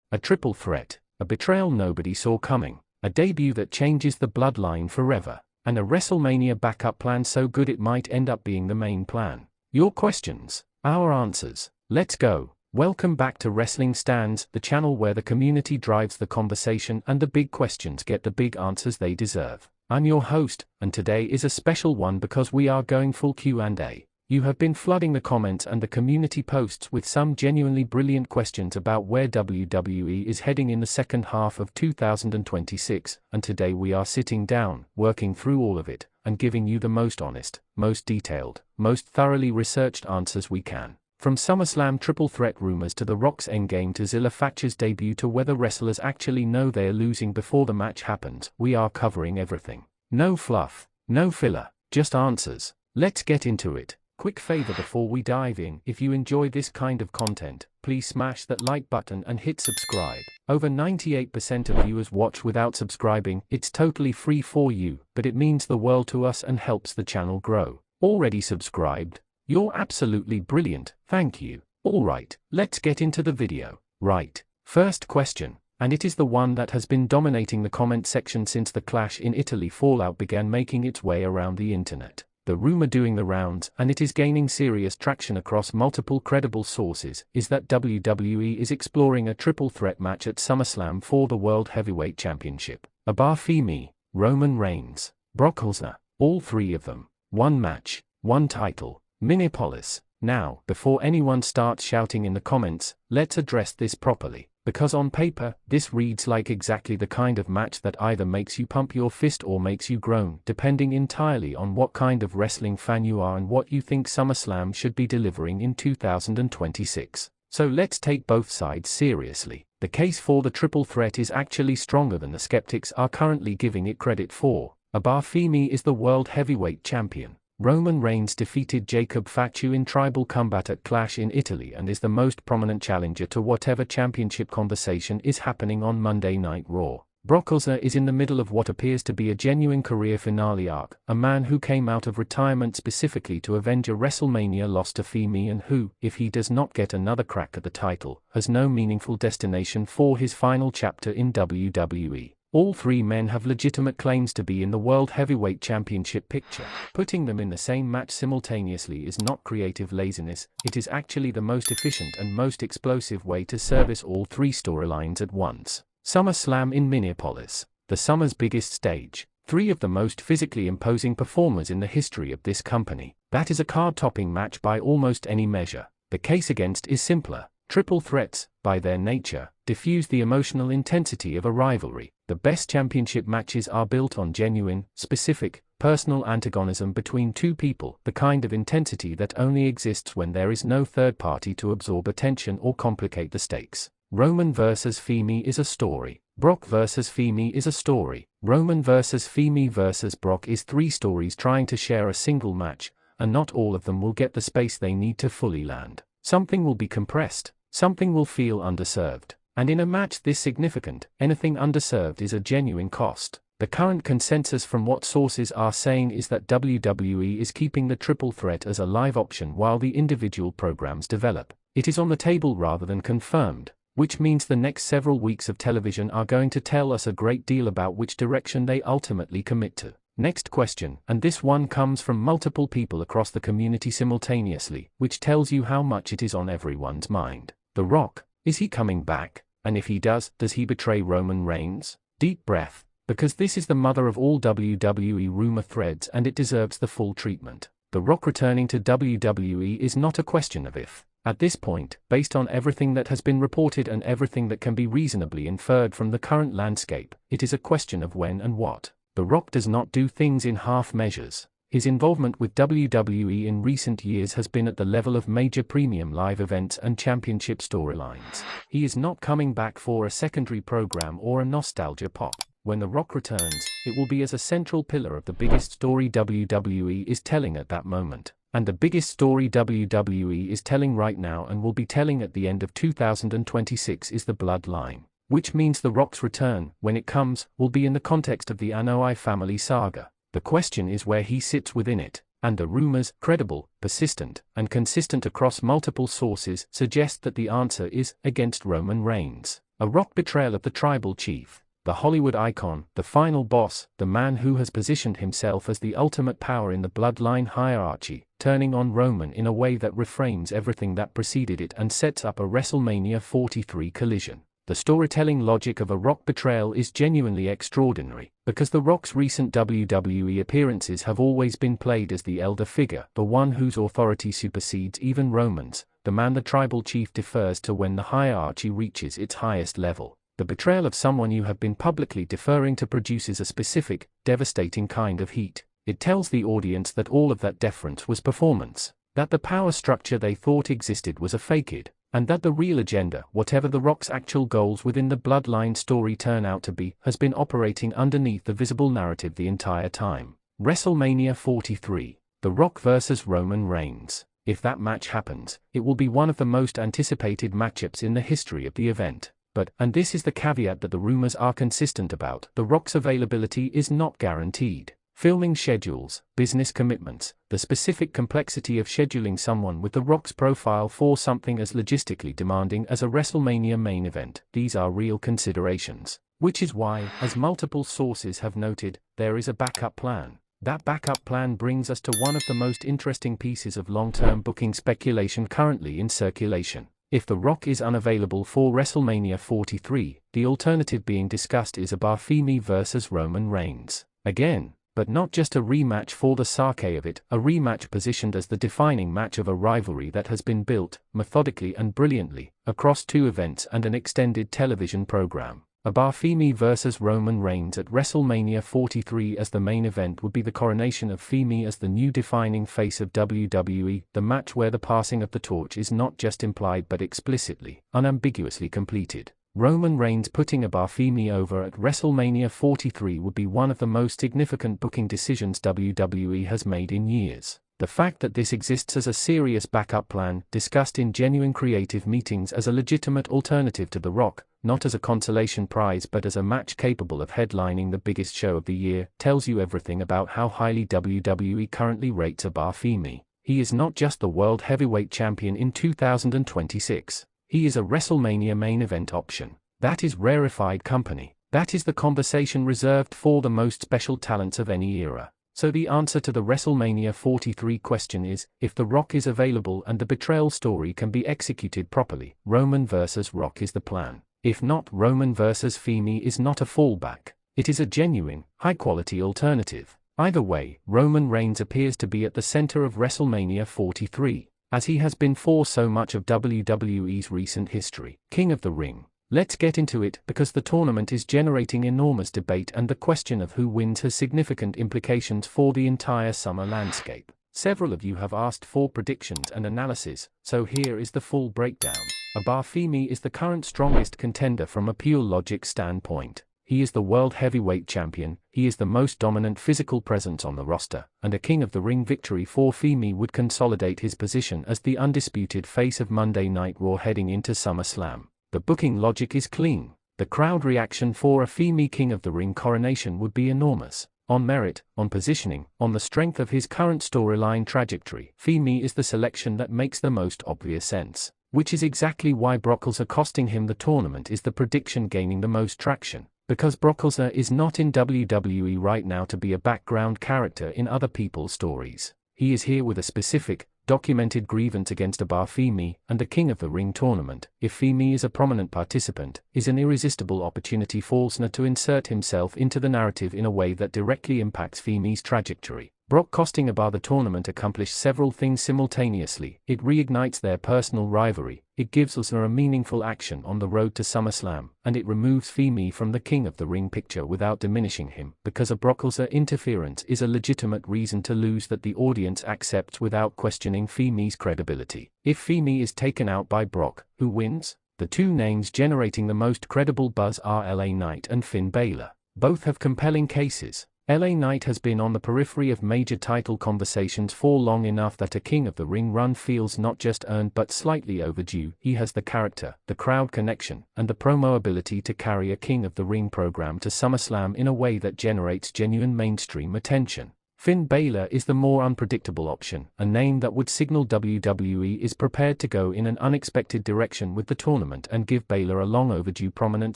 A triple threat, a betrayal nobody saw coming, a debut that changes the bloodline forever, and a WrestleMania backup plan so good it might end up being the main plan. Your questions, our answers. Let's go. Welcome back to Wrestling Stands, the channel where the community drives the conversation and the big questions get the big answers they deserve. I'm your host, and today is a special one because we are going full Q&A. You have been flooding the comments and the community posts with some genuinely brilliant questions about where WWE is heading in the second half of 2026, and today we are sitting down, working through all of it, and giving you the most honest, most detailed, most thoroughly researched answers we can. From SummerSlam triple threat rumors to The Rock's endgame to Zilla Thatcher's debut to whether wrestlers actually know they're losing before the match happens, we are covering everything. No fluff, no filler, just answers. Let's get into it. Quick favor before we dive in, if you enjoy this kind of content, please smash that like button and hit subscribe. Over 98% of viewers watch without subscribing. It's totally free for you, but it means the world to us and helps the channel grow. Already subscribed? You're absolutely brilliant, thank you. Alright, let's get into the video. Right, first question, and it is the one that has been dominating the comment section since the Clash in Italy fallout began making its way around the internet. The rumor doing the rounds, and it is gaining serious traction across multiple credible sources, is that WWE is exploring a triple threat match at SummerSlam for the World Heavyweight Championship. Oba Femi, Roman Reigns, Brock Lesnar, all three of them. One match, one title, Minneapolis. Now, before anyone starts shouting in the comments, let's address this properly. Because on paper, this reads like exactly the kind of match that either makes you pump your fist or makes you groan, depending entirely on what kind of wrestling fan you are and what you think SummerSlam should be delivering in 2026. So let's take both sides seriously. The case for the triple threat is actually stronger than the skeptics are currently giving it credit for. Oba Femi is the World Heavyweight Champion. Roman Reigns defeated Jacob Fatu in Tribal Combat at Clash in Italy and is the most prominent challenger to whatever championship conversation is happening on Monday Night Raw. Brock Lesnar is in the middle of what appears to be a genuine career finale arc, a man who came out of retirement specifically to avenge a WrestleMania loss to Femi and who, if he does not get another crack at the title, has no meaningful destination for his final chapter in WWE. All three men have legitimate claims to be in the World Heavyweight Championship picture. Putting them in the same match simultaneously is not creative laziness, it is actually the most efficient and most explosive way to service all three storylines at once. SummerSlam in Minneapolis, the summer's biggest stage. Three of the most physically imposing performers in the history of this company. That is a card-topping match by almost any measure. The case against is simpler. Triple threats, by their nature, diffuse the emotional intensity of a rivalry. The best championship matches are built on genuine, specific, personal antagonism between two people, the kind of intensity that only exists when there is no third party to absorb attention or complicate the stakes. Roman vs. Femi is a story. Brock vs. Femi is a story. Roman vs. Femi vs. Brock is three stories trying to share a single match, and not all of them will get the space they need to fully land. Something will be compressed. Something will feel underserved. And in a match this significant, anything underserved is a genuine cost. The current consensus from what sources are saying is that WWE is keeping the triple threat as a live option while the individual programs develop. It is on the table rather than confirmed, which means the next several weeks of television are going to tell us a great deal about which direction they ultimately commit to. Next question, and this one comes from multiple people across the community simultaneously, which tells you how much it is on everyone's mind. The Rock, is he coming back? And if he does he betray Roman Reigns? Deep breath, because this is the mother of all WWE rumor threads and it deserves the full treatment. The Rock returning to WWE is not a question of if. At this point, based on everything that has been reported and everything that can be reasonably inferred from the current landscape, it is a question of when and what. The Rock does not do things in half measures. His involvement with WWE in recent years has been at the level of major premium live events and championship storylines. He is not coming back for a secondary program or a nostalgia pop. When The Rock returns, it will be as a central pillar of the biggest story WWE is telling at that moment. And the biggest story WWE is telling right now and will be telling at the end of 2026 is the Bloodline. Which means The Rock's return, when it comes, will be in the context of the Anoa'i family saga. The question is where he sits within it, and the rumors, credible, persistent, and consistent across multiple sources, suggest that the answer is against Roman Reigns. A Rock betrayal of the tribal chief, the Hollywood icon, the final boss, the man who has positioned himself as the ultimate power in the bloodline hierarchy, turning on Roman in a way that reframes everything that preceded it and sets up a WrestleMania 43 collision. The storytelling logic of a Rock betrayal is genuinely extraordinary, because The Rock's recent WWE appearances have always been played as the elder figure, the one whose authority supersedes even Roman's, the man the tribal chief defers to when the hierarchy reaches its highest level. The betrayal of someone you have been publicly deferring to produces a specific, devastating kind of heat. It tells the audience that all of that deference was performance, that the power structure they thought existed was a facade, and that the real agenda, whatever The Rock's actual goals within the bloodline story turn out to be, has been operating underneath the visible narrative the entire time. WrestleMania 43, The Rock vs. Roman Reigns. If that match happens, it will be one of the most anticipated matchups in the history of the event. But, and this is the caveat that the rumors are consistent about, The Rock's availability is not guaranteed. Filming schedules, business commitments, the specific complexity of scheduling someone with The Rock's profile for something as logistically demanding as a WrestleMania main event, these are real considerations. Which is why, as multiple sources have noted, there is a backup plan. That backup plan brings us to one of the most interesting pieces of long-term booking speculation currently in circulation. If The Rock is unavailable for WrestleMania 43, the alternative being discussed is Oba Femi vs. Roman Reigns. Again, but not just a rematch for the sake of it, a rematch positioned as the defining match of a rivalry that has been built, methodically and brilliantly, across 2 events and an extended television program. Oba Femi vs. Roman Reigns at WrestleMania 43 as the main event would be the coronation of Femi as the new defining face of WWE, the match where the passing of the torch is not just implied but explicitly, unambiguously completed. Roman Reigns putting Oba Femi over at WrestleMania 43 would be one of the most significant booking decisions WWE has made in years. The fact that this exists as a serious backup plan, discussed in genuine creative meetings as a legitimate alternative to The Rock, not as a consolation prize but as a match capable of headlining the biggest show of the year, tells you everything about how highly WWE currently rates Oba Femi. He is not just the World Heavyweight Champion in 2026. He is a WrestleMania main event option. That is rarefied company. That is the conversation reserved for the most special talents of any era. So the answer to the WrestleMania 43 question is, if The Rock is available and the betrayal story can be executed properly, Roman vs. Rock is the plan. If not, Roman vs. Femi is not a fallback. It is a genuine, high-quality alternative. Either way, Roman Reigns appears to be at the center of WrestleMania 43, as he has been for so much of WWE's recent history. King of the Ring. Let's get into it, because the tournament is generating enormous debate and the question of who wins has significant implications for the entire summer landscape. Several of you have asked for predictions and analysis, so here is the full breakdown. Oba Femi is the current strongest contender from a pure logic standpoint. He is the World Heavyweight Champion, he is the most dominant physical presence on the roster, and a King of the Ring victory for Femi would consolidate his position as the undisputed face of Monday Night Raw heading into SummerSlam. The booking logic is clean. The crowd reaction for a Femi King of the Ring coronation would be enormous. On merit, on positioning, on the strength of his current storyline trajectory, Femi is the selection that makes the most obvious sense. Which is exactly why Brock Lesnar costing him the tournament is the prediction gaining the most traction. Because Brock Lesnar is not in WWE right now to be a background character in other people's stories. He is here with a specific, documented grievance against Oba Femi, and the King of the Ring tournament, if Femi is a prominent participant, is an irresistible opportunity for Lesnar to insert himself into the narrative in a way that directly impacts Femi's trajectory. Brock costing Oba the tournament accomplished several things simultaneously. It reignites their personal rivalry, it gives Lesnar a meaningful action on the road to SummerSlam, and it removes Femi from the King of the Ring picture without diminishing him, because a Brock Lesnar interference is a legitimate reason to lose that the audience accepts without questioning Femi's credibility. If Femi is taken out by Brock, who wins? The two names generating the most credible buzz are LA Knight and Finn Balor. Both have compelling cases. LA Knight has been on the periphery of major title conversations for long enough that a King of the Ring run feels not just earned but slightly overdue. He has the character, the crowd connection, and the promo ability to carry a King of the Ring program to SummerSlam in a way that generates genuine mainstream attention. Finn Balor is the more unpredictable option, a name that would signal WWE is prepared to go in an unexpected direction with the tournament and give Balor a long overdue prominent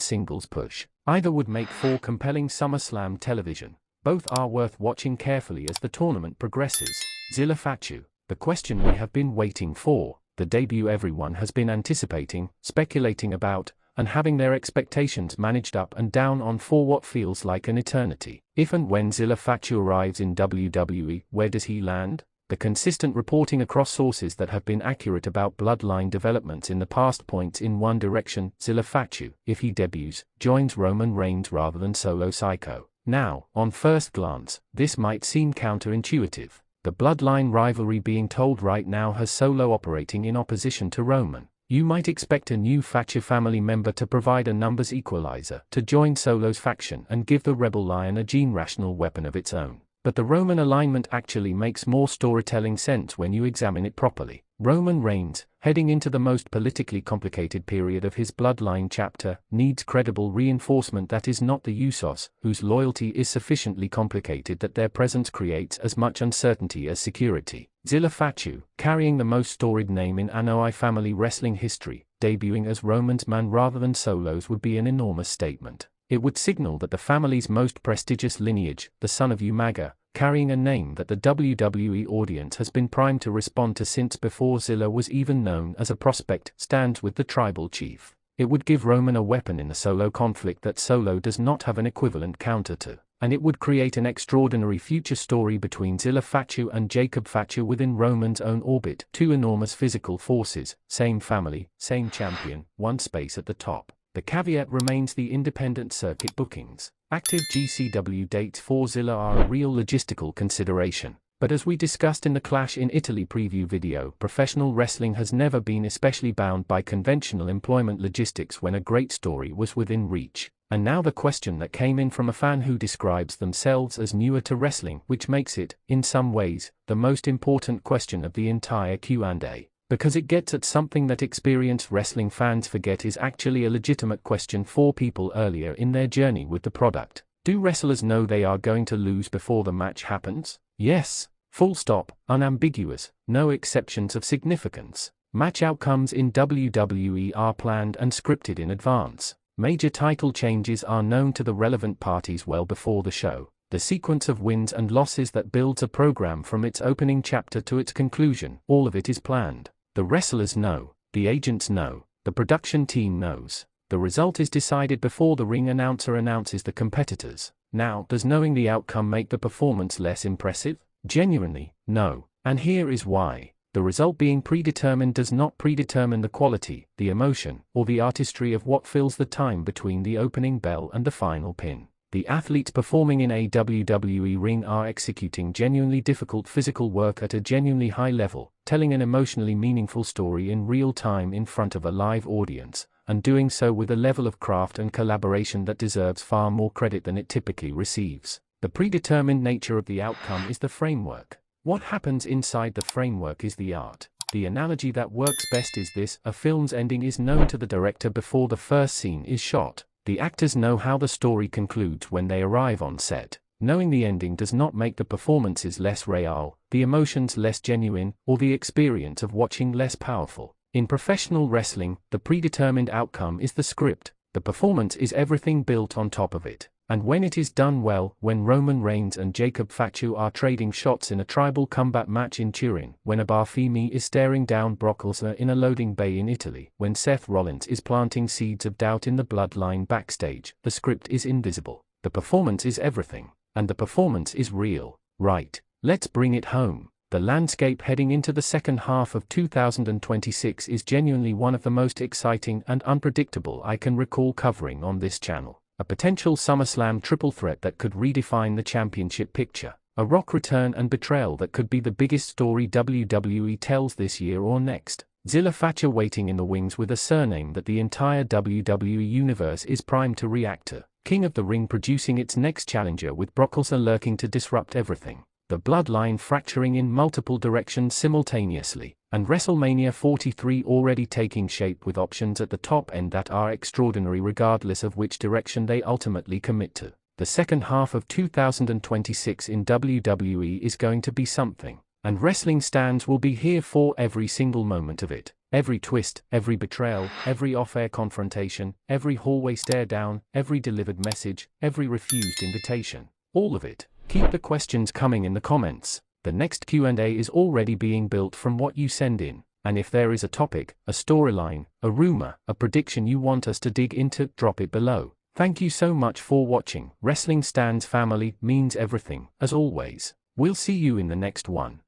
singles push. Either would make for compelling SummerSlam television. Both are worth watching carefully as the tournament progresses. Zilla Fatu, the question we have been waiting for, the debut everyone has been anticipating, speculating about, and having their expectations managed up and down on for what feels like an eternity. If and when Zilla Fatu arrives in WWE, where does he land? The consistent reporting across sources that have been accurate about bloodline developments in the past points in one direction: Zilla Fatu, if he debuts, joins Roman Reigns rather than Solo Sikoa. Now, on first glance, this might seem counterintuitive. The bloodline rivalry being told right now has Solo operating in opposition to Roman. You might expect a new Fatu family member to provide a numbers equalizer to join Solo's faction and give the Rebel Lion a gene-rational weapon of its own. But the Roman alignment actually makes more storytelling sense when you examine it properly. Roman Reigns, heading into the most politically complicated period of his bloodline chapter, needs credible reinforcement that is not the Usos, whose loyalty is sufficiently complicated that their presence creates as much uncertainty as security. Zilla Fatu, carrying the most storied name in Anoa'i family wrestling history, debuting as Roman's man rather than Solo's would be an enormous statement. It would signal that the family's most prestigious lineage, the son of Umaga, carrying a name that the WWE audience has been primed to respond to since before Zilla was even known as a prospect, stands with the tribal chief. It would give Roman a weapon in the Solo conflict that Solo does not have an equivalent counter to, and it would create an extraordinary future story between Zilla Fatu and Jacob Fatu within Roman's own orbit. Two enormous physical forces, same family, same champion, one space at the top. The caveat remains: the independent circuit bookings. Active GCW dates for Zilla are a real logistical consideration. But as we discussed in the Clash in Italy preview video, professional wrestling has never been especially bound by conventional employment logistics when a great story was within reach. And now the question that came in from a fan who describes themselves as newer to wrestling, which makes it, in some ways, the most important question of the entire Q&A. Because it gets at something that experienced wrestling fans forget is actually a legitimate question for people earlier in their journey with the product. Do wrestlers know they are going to lose before the match happens? Yes. Full stop, unambiguous, no exceptions of significance. Match outcomes in WWE are planned and scripted in advance. Major title changes are known to the relevant parties well before the show. The sequence of wins and losses that builds a program from its opening chapter to its conclusion, all of it is planned. The wrestlers know, the agents know, the production team knows. The result is decided before the ring announcer announces the competitors. Now, does knowing the outcome make the performance less impressive? Genuinely, no. And here is why. The result being predetermined does not predetermine the quality, the emotion, or the artistry of what fills the time between the opening bell and the final pin. The athletes performing in a WWE ring are executing genuinely difficult physical work at a genuinely high level, telling an emotionally meaningful story in real time in front of a live audience, and doing so with a level of craft and collaboration that deserves far more credit than it typically receives. The predetermined nature of the outcome is the framework. What happens inside the framework is the art. The analogy that works best is this: a film's ending is known to the director before the first scene is shot. The actors know how the story concludes when they arrive on set. Knowing the ending does not make the performances less real, the emotions less genuine, or the experience of watching less powerful. In professional wrestling, the predetermined outcome is the script. The performance is everything built on top of it. And when it is done well, when Roman Reigns and Jacob Fatu are trading shots in a tribal combat match in Turin, when Oba Femi is staring down Brock Lesnar in a loading bay in Italy, when Seth Rollins is planting seeds of doubt in the bloodline backstage, the script is invisible. The performance is everything. And the performance is real. Right. Let's bring it home. The landscape heading into the second half of 2026 is genuinely one of the most exciting and unpredictable I can recall covering on this channel. A potential SummerSlam triple threat that could redefine the championship picture. A Rock return and betrayal that could be the biggest story WWE tells this year or next. Zilla Fatu waiting in the wings with a surname that the entire WWE universe is primed to react to. King of the Ring producing its next challenger with Brock Lesnar lurking to disrupt everything. The bloodline fracturing in multiple directions simultaneously, and WrestleMania 43 already taking shape with options at the top end that are extraordinary regardless of which direction they ultimately commit to. The second half of 2026 in WWE is going to be something. And Wrestling Stands will be here for every single moment of it. Every twist, every betrayal, every off-air confrontation, every hallway stare down, every delivered message, every refused invitation. All of it. Keep the questions coming in the comments. The next Q&A is already being built from what you send in. And if there is a topic, a storyline, a rumor, a prediction you want us to dig into, drop it below. Thank you so much for watching. Wrestling Stands family means everything, as always. We'll see you in the next one.